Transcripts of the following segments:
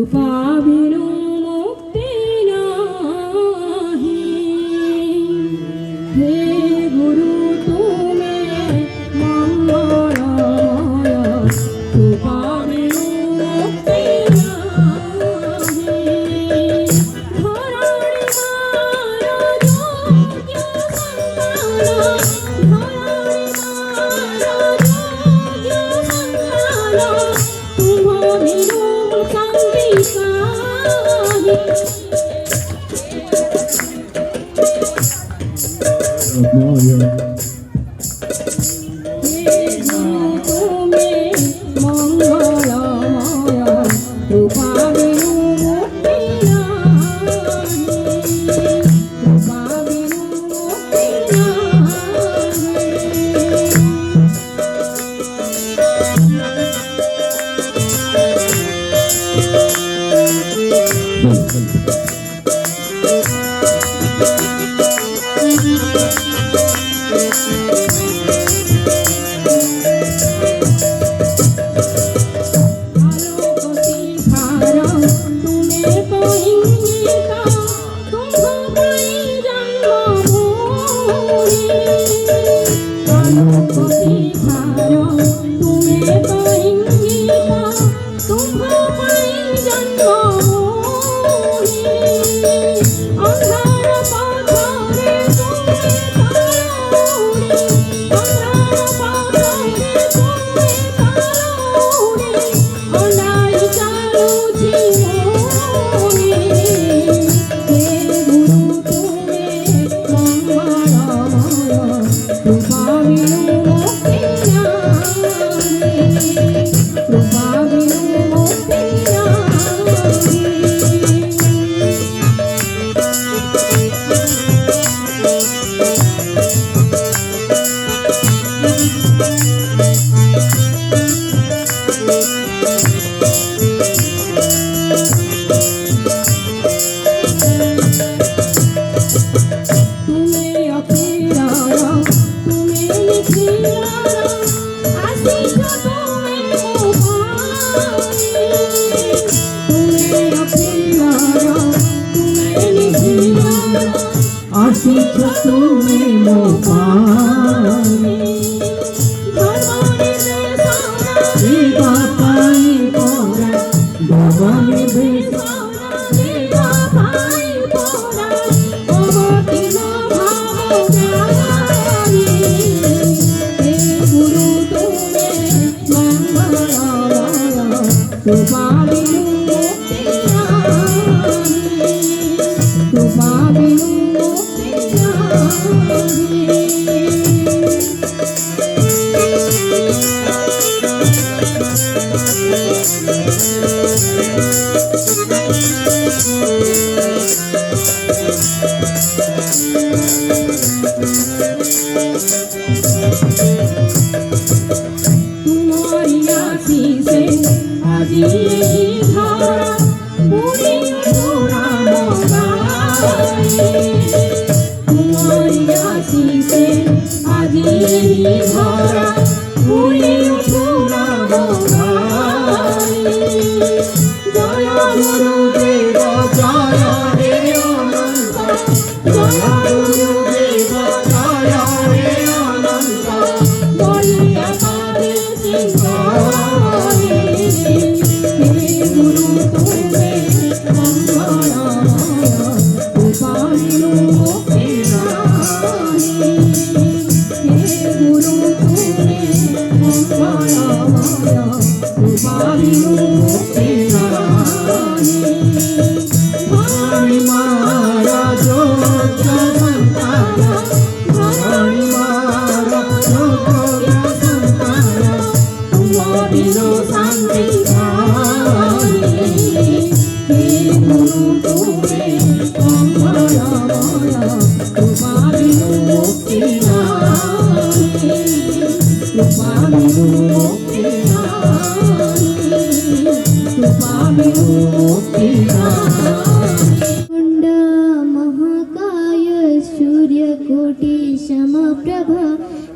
कृपाविनु मुक्ति नाही। हे गुरु तुम्हें मंगलमय, कृपाविनु मुक्ति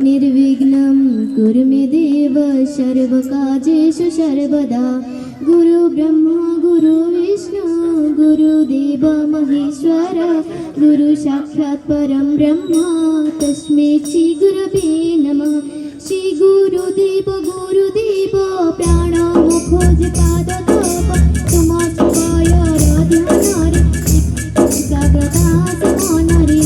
निर्विघ्नं कुरु मे देव सर्वकार्येषु सर्वदा गुरु ब्रह्मा गुरु विष्णु गुरुदेव महेश्वर गुरु साक्षात् परं ब्रह्म तस्मै श्री गुरवे नमः। श्री गुरुदेव प्राणमुख पाद तप तुमा शिवाय ध्यानारे एकाग्रता समानारे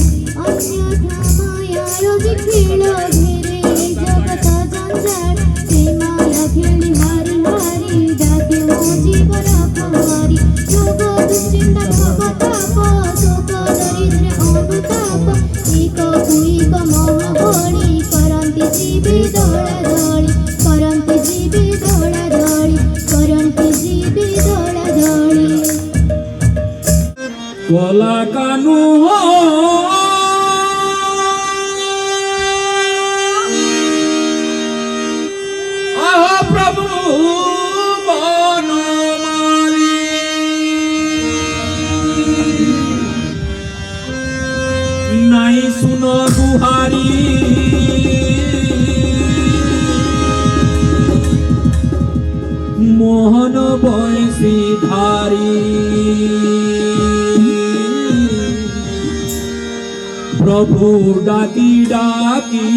अन्यथा मायार खेल घेरे जगत जंजाल से माया खेली हारी हारी डाके मो जीवन कुमारी योग दुश्चिंता भवताप शोक दरिद्र अनुताप एक कुईक महाबली करन्ति जीवे दौड़ादौड़ी करन्ति जीवे दौड़ादौड़ी करन्ति जीवे दौड़ादौड़ी। कला कानू प्रभु बनमाली नहीं सुनो गुहारी मोहन बंशी धारी प्रभु डाकी डाकी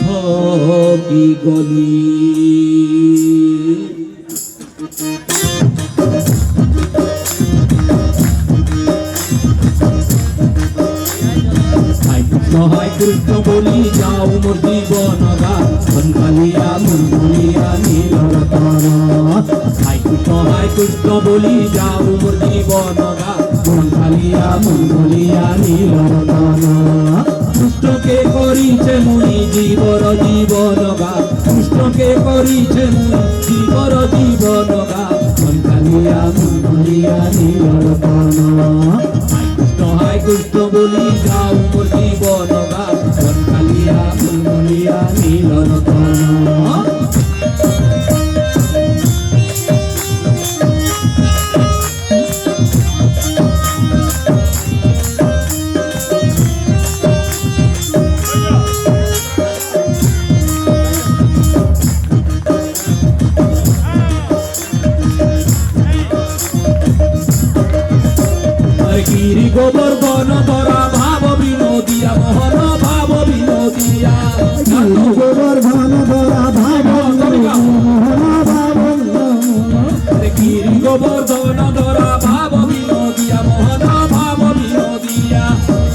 थकी गली সহায় কৃষ্ণ বলি যাও মোর জীবন গা ধনকালিয়া মুরমুলিয়া নীলরতন সহায় কৃষ্ণ বলি যাও মোর জীবন গা ধনকালিয়া মুরমুলিয়া নীলরতন কৃষ্ণকে করিছে মুনি জীবর জীবন গা কৃষ্ণকে করিছে মুনি জীবর জীবন গা ধনকালিয়া মুরমুলিয়া নীলরতন সহায় কৃষ্ণ বলি যাও মোর জীবন গা ধনকালিয়া মুরমুলিয়া নীলরতন। গিরি গোবর্ধন ধরা ভাব বিনোদিয়া মোহন ভাব বিনোদিয়া গোবর্ধন ধরা ভাব গিরি গোবর্ধন ধরা ভাব বিনোদিয়া মোহন ভাব বিনোদিয়া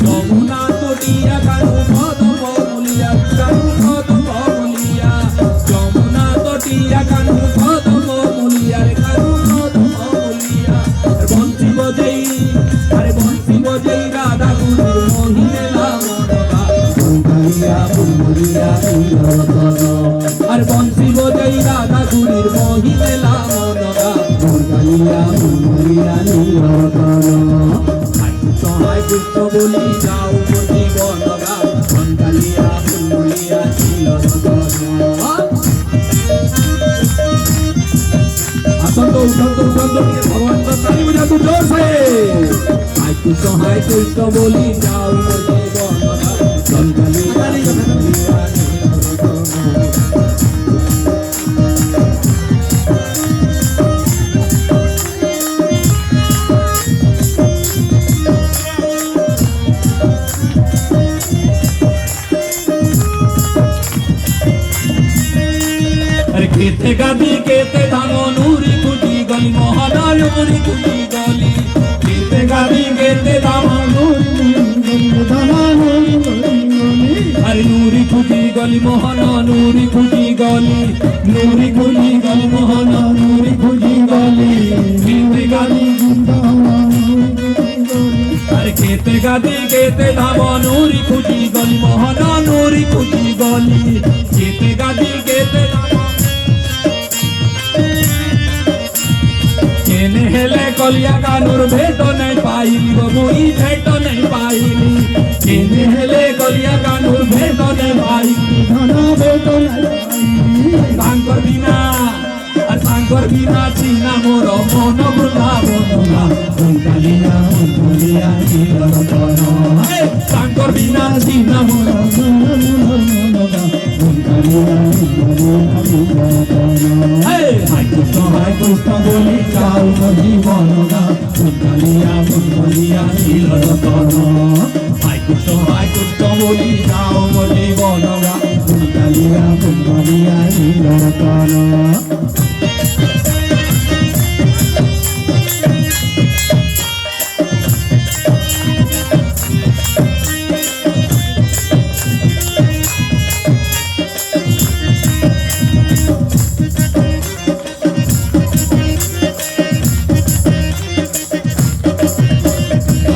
যমুনা তটিয়া কানু কদম মুলিয়া কানু কদম মুলিয়া যমুনা তটিয়া কানু কদম মুলিয়া রে কানু কদম মুলিয়া বন্তি বজেই আরে বন্তি বজেই রাধা গুরু মোহিনেলা মনগা ধনকালিয়া মুরমুলিয়া নীলরতন আরে বন্তি বজেই রাধা গুরুর মোহিনেলা মনগা ধনকালিয়া মুরমুলিয়া নীলরতন সহায় কৃষ্ণ বলি যাও মোর জীবন গা ধনকালিয়া মুরমুলিয়া নীলরতন। আসন্ত উঠন্ত উঠন্ত নিয়ে ভগবান তালি বুঝা তু জোর সে আয় তু সহায় কৃষ্ণ বলি যাও মোর জীবন গা ধনকালিয়া মুরমুলিয়া নীলরতন। केते गादी केते धानो नूरी खुजी गली मोहना नूरी खुजी गली केते गादी केते धानो नूरी धानो नूरी अरे नूरी खुजी गली मोहना नूरी खुजी गली नूरी खुजी गली मोहना नूरी खुजी गली केते गादी अरे केते गादी केते धानो नूरी खुजी गली मोहना नूरी खुजी गली केते गादी केते हेले कलिया कानूर भेटो नहीं पाइली मुई भेटो नहीं पाइली केने हेले कलिया कानूर भेटो नहीं पाइली धन भेटो नहीं तांकर बिना तांकर बिना चीना मोर मन वृंदावन धनकालिया मुरमुलिया नीलरतन तांकर बिना चीना मोर धनकालिया मुरमुलिया नीलरतन। যাও মোর জীবন গা বুনকালিয়া নীলরতন হাই কৃষ্ণ বলি যাও মোর জীবন গা বুনকালিয়া নীলরতন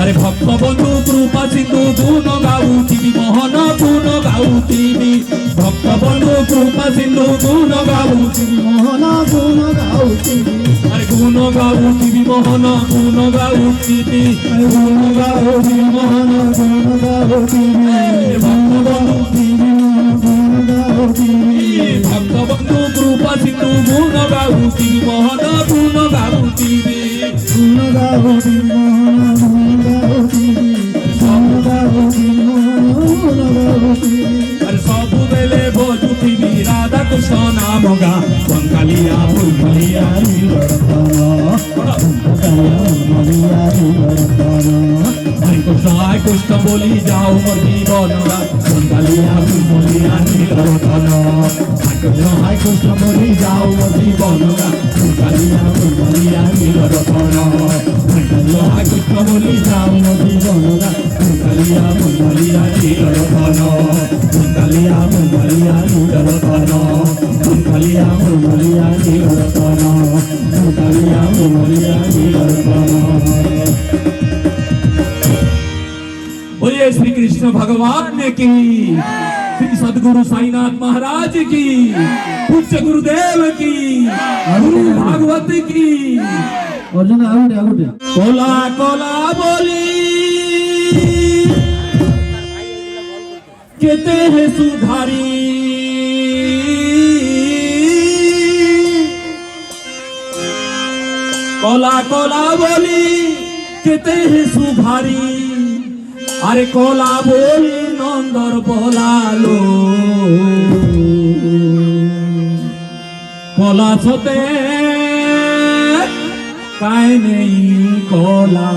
अरे भक्त बंधु कृपा सिंधु गुण गाउथिबी मोहन गुण गाउथिबी भक्त बंधु कृपा सिंधु गुण गाउथिबी मोहन गुण गाउथिबी अरे गुण गाउथिबी मोहन गुण गाउथिबी गुण गाउथिबी मोहन गुण गाउथिबी भक्त बंधु कृपा सिंधु गुण गाउथिबी मोहन गुण गाउथिबी गुण गाउथिबी अरे सबु बेले बजुथिबी राधा कृष्ण नाम गा बंगालिया बुलबुलिया हरे कृष्ण बोली जाओ मोर जीवन गा बंगालिया बुलबुलिया नीलरतन हरे कृष्ण बोली जाओ मोर जीवन गा बंगालिया बुलबुलिया नीलरतन हरे कृष्ण बोली जाओ मोर जीवन गा बंगालिया बुलबुलिया नीलरतन बंगालिया बुलबुलिया नीलरतन बंगालिया बुलबुलिया नीलरतन बंगालिया बुलबुलिया नीलरतन। बोलिए श्री कृष्ण भगवान की, श्री सदगुरु साईनाथ महाराज की, पूज्य गुरुदेव की, गुरु भागवत की। कोला कोला बोली कहते हैं सुधारी कोला कोला बोली कहते हैं सुधारी अरे कोला बोली नंदर बोलालो कोला छोते काय नहीं कोला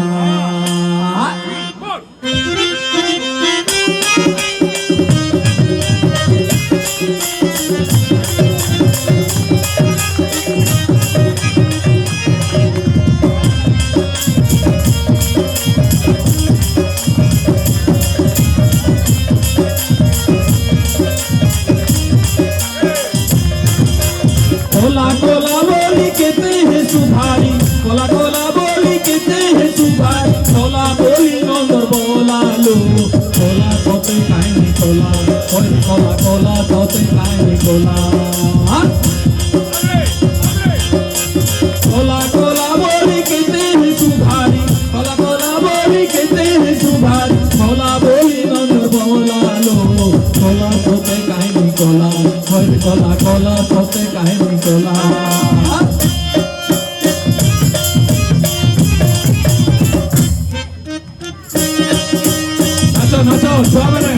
कोला कोला बोली कहते हैं सुधारी कोला कोला बोली कहते हैं सुधारी कोला बोली नंदर बोला लो कोला सोते काहे कोला कोला कोला सोते काहे कोला कोला कोला बोली कहते हैं सुधारी कोला कोला बोली कहते हैं सुधारी कोला बोली नंदर बोला लो कोला सोते काहे कोला कोला कोला सोते काहे कोला नाचो नाचो सुहावने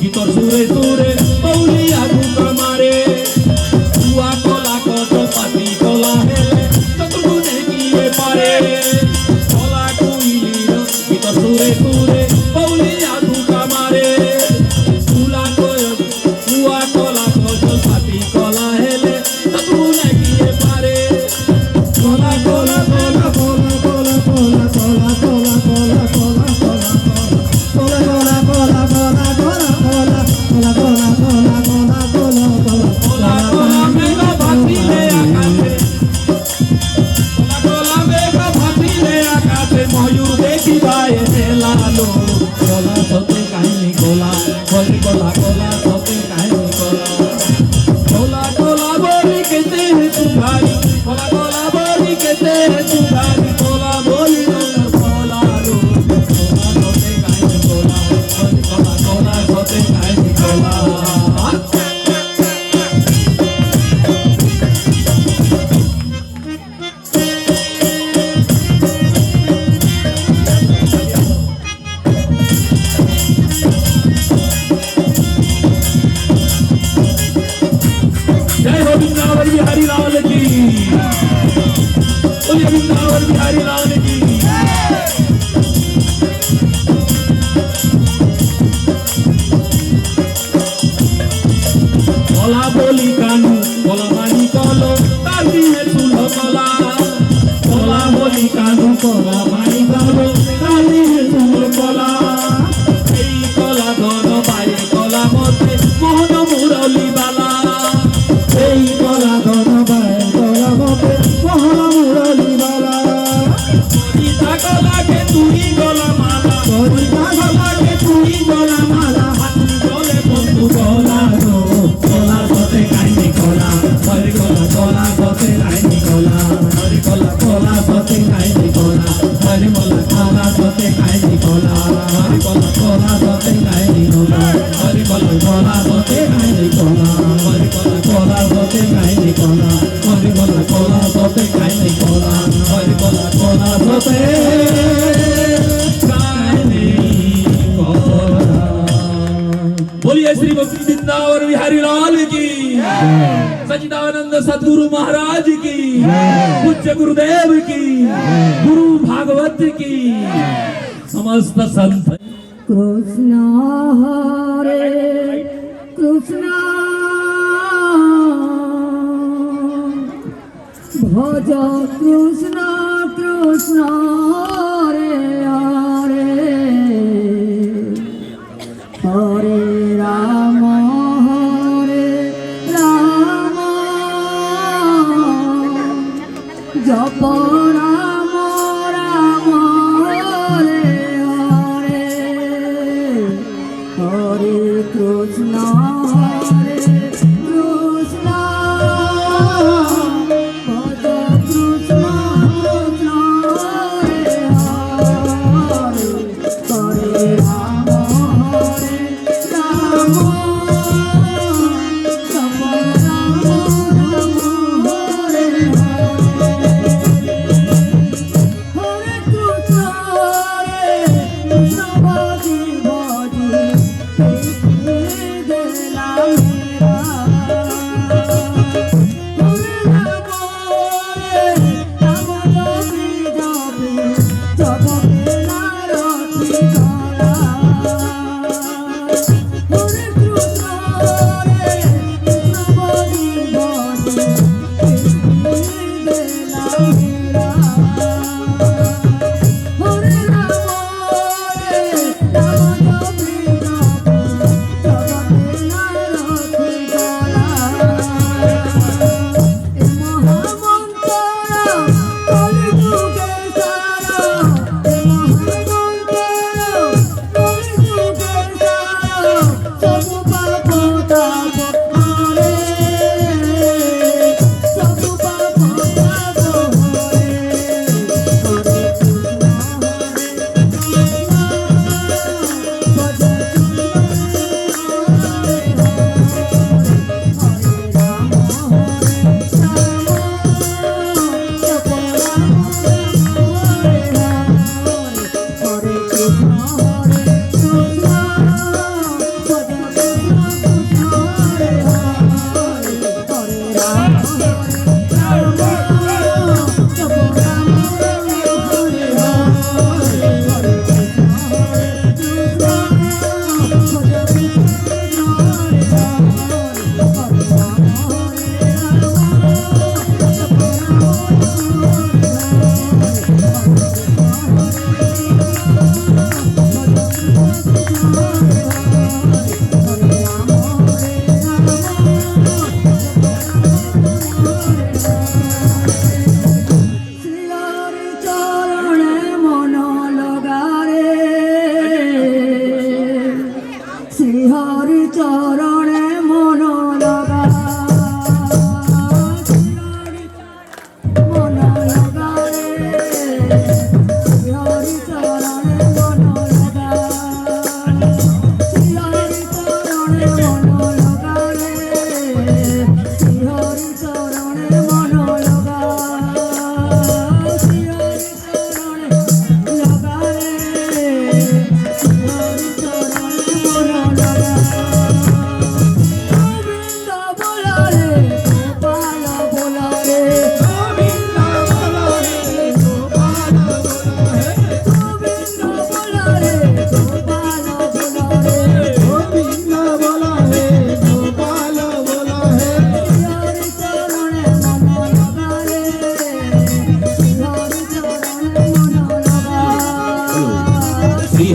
गीतर सुरे सुरे बौलिया धुका मारे हुआ कोला कत पाती कोला हेले चतुर्गुणे किए पारे कोला कुइलीर गीतर सुरे सुरे बौलिया धुका मारे हुआ कोला कत पाती कोला हेले चतुर्गुणे किए पारे कोला कोला कोला कोला कोला कोला कोला कोला कोला कोला मयूर देखी बाए लालो कोला सोते काहे कोला कोला कोला सोते काहे कोला कोला कोला बोली कहते हैं सुधारी कोला कोला बोली कहते हैं सुधारी कोला बोली नंदर बोला लो कोला सोते काहे कोला बोलिए वृंदावन बिहारी लाल की कला बोली कानू कला मानी कलो ताली है सुलो कला कला बोली कानू कला मानी कलो ताली है सुलो कला এই কলা ধন বাই কলা মতে মোহন মুরলি বালা এই কলা ধন বাই কলা মতে মোহন মুরলি বালা করিতা কলাকে তুই গলা মালা করিতা কলাকে তুই গলা মালা হাতি জলে বন্ধু গলা গো কলা সতে কাইনি কলা হরি কলা কলা সতে কাইনি কলা হরি কলা কলা সতে কাইনি কলা হরি কলা কলা সতে কাইনি কলা হরি কলা কলা সতে কাইনি কলা হরি কলা কলা সতে কাইনি কলা হরি কলা কলা সতে কাইনি কলা হরি কলা কলা সতে কাইনি কলা হরি কলা কলা সতে কাইনি কলা बोलिए श्री भक्ति वृंदावन बिहारी लाल की सच्चिदानंद सद्गुरु महाराज की पूज्य गुरुदेव की गुरु भागवत की समस्त संत कृष्ण हरे कृष्ण भज कृष्ण कृष्ण हरे हरे हरे राम जप राम राम हरे हरे हरे कृष्ण भज कृष्ण कृष्ण हरे हरे हरे राम जप राम राम हरे हरे कृष्ण भजी भजी गेला मेरा हरे राम जपी जपी जप गेला रति गला हरे कृष्ण भजी भजी गेला मेरा हरे राम जपी जपी जप गेला रति गला ए महामंत्र कलियुगे सारा ए महामंत्र कलियुगे सारा सब पाप ताप हरे सब पाप ताप हरे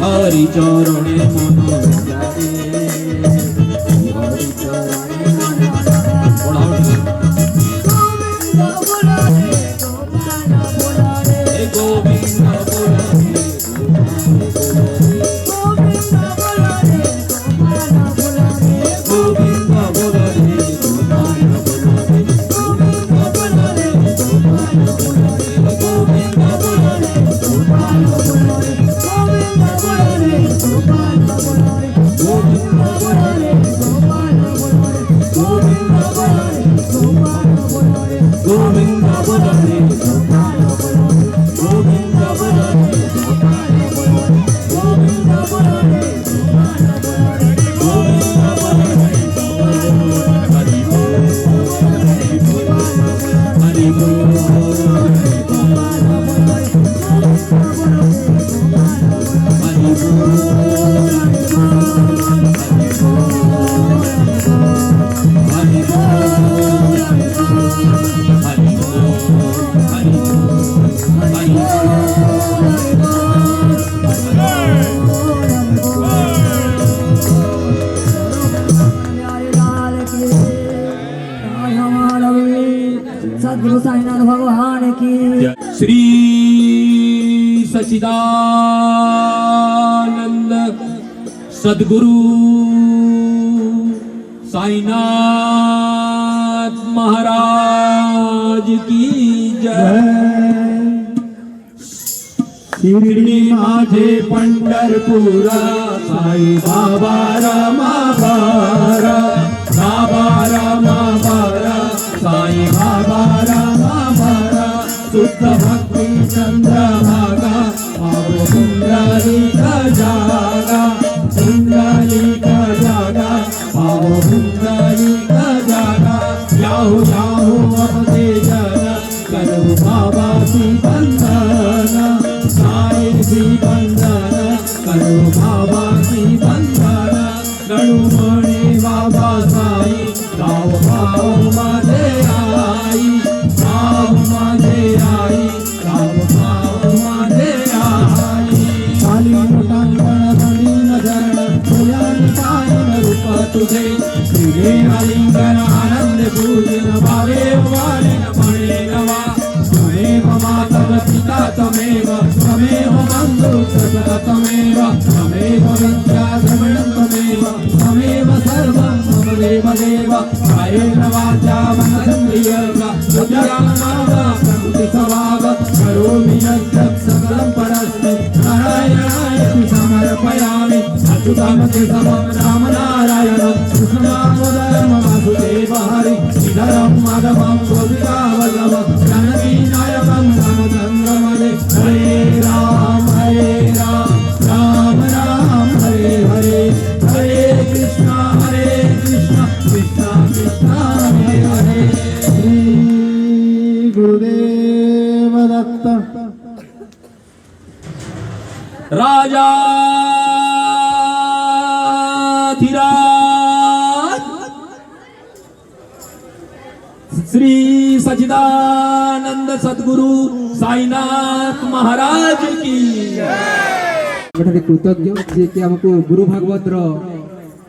হরি চরণে মন যারে হরি চরণে মন পড়াও গোবিন্দ বলো রে গোপাল বলো রে গোবিন্দ বলো রে গোবিন্দ বলো রে গোপাল বলো রে গোবিন্দ বলো রে গোপাল বলো রে গোবিন্দ বলো রে গোপাল বলো রে গোবিন্দ বলো রে গোপাল বলো রে গোবিন্দ বলো রে গোপাল বলো রে গোবিন্দ বলো রে গোপাল বলো রে গোবিন্দ বলো রে গোপাল বলো রে গোবিন্দ বলো রে হরি বল হরি বল হরি सद्गुरु साईनाथ भगवान की श्री सच्चिदानंद सद्गुरु साईनाथ महाराज की जय शिर्डी माझे पंढरपुरा साई बाबा रमा बारा बाबा रमा बारा साई बाबा रमा बारा शुद्ध भक्ति चंद्रभागा पावो कुंडली का जागा कुंडली का जागा पावो कुंडली का जागा याहू याहू अपने जन करो बाबा की वंदना साई की वंदना करो बाबा की वंदना गणुमणि बाबा साई गाओ गाओ माधे आई गाओ माधे आई गाओ गाओ माधे आई काली मुटांगण धनी नजर तुझ्यानी पायन रूप तुझे श्री आलिंगन आनंद पूजन भावे वाले मणे नवा त्वमेव मातः पिता त्वमेव त्वमेव बन्धु सदा त्वमेव त्वमेव विद्या द्रविणं त्वमेव त्वमेव सर्वं मम देव देव कायेन वाचा मनसेन्द्रियर्वा बुद्ध्यात्मना प्रकृति स्वभाव करोमि यद्यत् सकलं परस्मै नारायणाय समर्पयामि अच्युतं केशवं रामनारायणं कृष्णदामोदरं वासुदेवं हरि श्रीधरं माधवं गोपिकावल्लभं जानकी नायकं रामचन्द्रं हरे राम राम राम हरे हरे हरे कृष्ण कृष्ण कृष्ण हरे हरे श्री गुरुदेव दत्त राजाधिराज श्री सच्चिदानंद सद्गुरु साईनाथ महाराज की गोटे कृतज्ञ जे कि हमको गुरु भागवत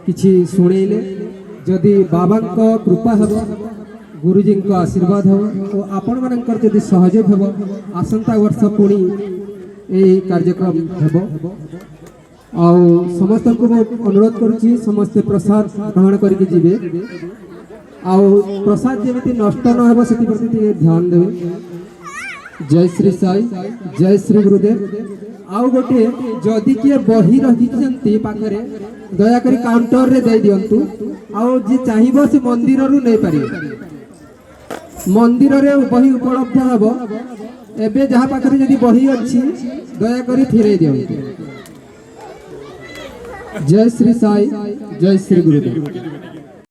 किछि शुणेले जदि बाबा कृपा हेब गुरुजी आशीर्वाद हो और आपण मानकर जदि सहयोग हेब आसंता वर्ष पुणी ए कार्यक्रम हेब आ समस्त को अनुरोध करुच्ची समस्ते प्रसाद ग्रहण करके जीवे आ प्रसाद जमी नष्ट न हो से ध्यान देवे जय श्री साई जय श्री गुरुदेव आउ गोटे जदि किए बही रही पाखरे दयाकोरी काउंटर रे दे दियंतु आउ जे चाहिबो से मंदिर रु नै पारि मंदिर रे बही उपलब्ध हबो एबे जहा पाखरे जदि बही अछि दयाकोरी फिरे दियंतु जय श्री साई जय श्री गुरुदेव।